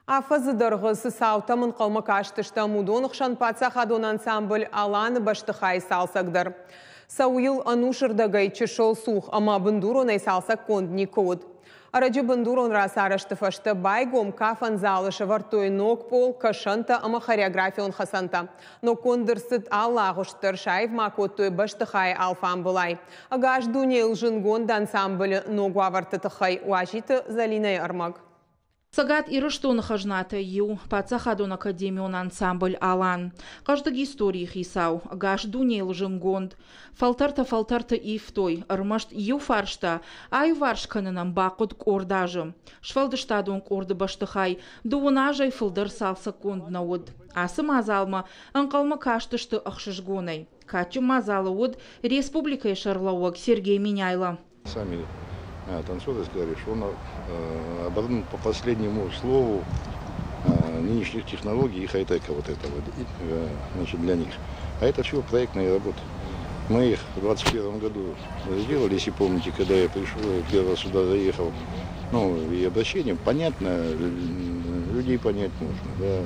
Афазыдырғысы саутамын қалмы каштышта мудонықшан паца хадон ансамбль аланы баштықай салсагдыр. Сауил анушырдагай чешол сух, ама бындурон ай салсак кондни код. Араджы бындурон расарышты фашты байгом кафан залышы вартой ног пол кашанта ама хореографион хасанта. Но кондырсыт аллағыштыр шайв макоттой баштықай алфан бұлай. Агаш дунел жынгонд ансамбль ногу авартытықай уажиты залинай армаг. Сагат ирыштон хажната ю, паца хадон академион ансамбль алан. Каждый истории хисау, гаш дунел жынгонд. Фалтарта ифтой, армашт ю фаршта, ай варшканынам бақуд кордажы. Швалдыштадон корды баштыхай, дуунажай фылдыр салса конднауд. Асы мазалма, анқалма каштышты ақшышгонай. Качы мазалы уд республикай шарлауаг Сергей Миняйла. Сами танцоры сказали, что он оборудован по последнему слову нынешних технологий и хай-тека вот это вот, значит, для них. А это все проектная работа. Мы их в 2021 году сделали, если помните, когда я пришел, я первый раз сюда заехал, ну и обращение, понятно, людей понять можно, да,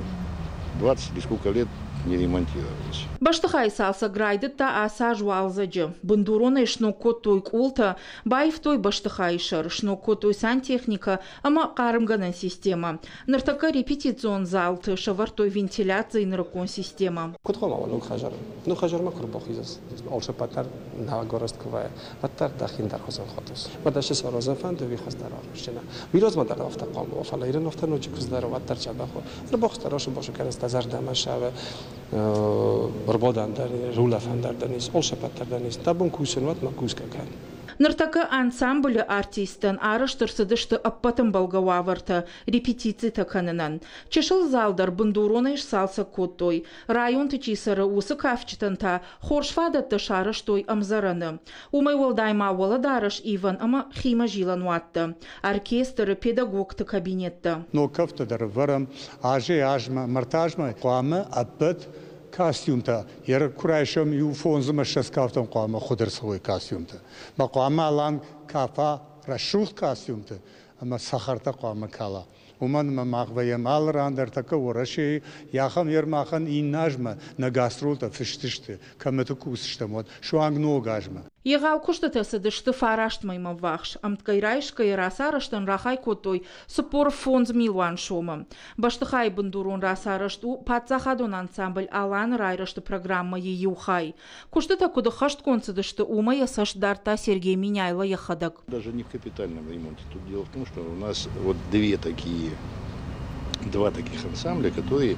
20 или сколько лет не ремонтировались. Баштыхай салса грайдытта аса жуалзаджы. Бындурона шнокоттой култа, байфтой баштыхайшыр, шнокоттой сантехника, ама карымганан система. Нартака репетицион залты, шавартой вентиляции наракон система. Кутхома ну хажар макр бахизас. Алша патар на горостковая. Патар дахин дархозан хотос. Бадаши сарозафан дови хастара рушена. Вироз мадар автоқам ва фалайрен автоночи кыздар ва тар чабахо. Рбохтарош бошо канас тазардама шава. Рбодан рулафандардан из олшапаттардан из табун кусенват макускакан. Нартака ансамбль артистан арыштырсыдышты аппатын балгававарта репетиции таканынан. Чешыл залдар бындуронайш салса коттой. Район тычисары усы кафчитанта хоршфадатты шарыштой амзараны. Умай волдайма воладарыш Иван ама хима жилан уатты. Оркестры педагогты кабинетті. Но кафтадар варам ажма мартажма қуамы аппыт костюмта ер курайшым ю фонзыма шаскафтан қуамы худырсылой костюмта. Ба қуамы алан кафа рашух костюмта, ама сахарта қуамы кала. Уман мағвайым алырандар така ораши яхам ермахан иннажма на гастролта фиштишты, каметы кусыштамот, шуанг ногажма. Егау куштатасыдышты фараштмайма вахш, амткайрайшкай расарыштан рахай котой супор фонз милуан шома. Баштыхай бындурон расарышту пацахадон ансамбль алан райрышты программа еюхай. Куштата куда хашт концедышты ума ясаш дарта Сергей Миняйла яхадак. Даже не в капитальном ремонте. Тут дело в том, что у нас вот два таких ансамбля, которые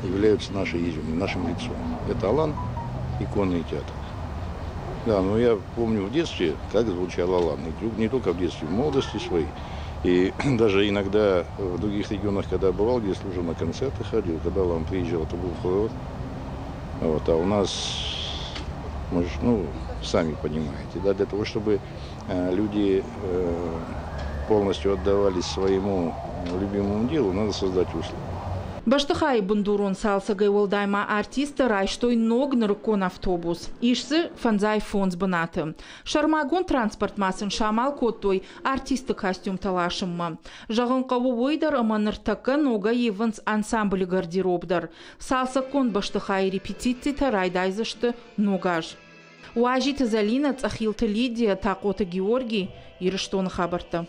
являются нашей изюминкой, нашим лицом. Это алан и конный театр. Да, но я помню в детстве, как звучал алан. Не только в детстве, в молодости своей. И даже иногда в других регионах, когда бывал, где служил на концерты, ходил, когда алан приезжал, это был хоррор. Вот, а у нас, ну, сами понимаете, да, для того, чтобы люди полностью отдавались своему любимому делу, надо создать условия. Баштыхай бындурон салсагай волдайма артиста райштой ног наркон автобус. Ишсы фанзай фонз бынаты. Шармагон транспорт масын шамал коттой артисты костюм талашымма. Жағын қаву ойдар аманыртакы нога еванс ансамбль гардеробдар. Салсакон баштыхай репетиции тарайдайзышты ногаж. Уажиты Залина цахилты Лидия тақоты Георгий ирыштон хабарты.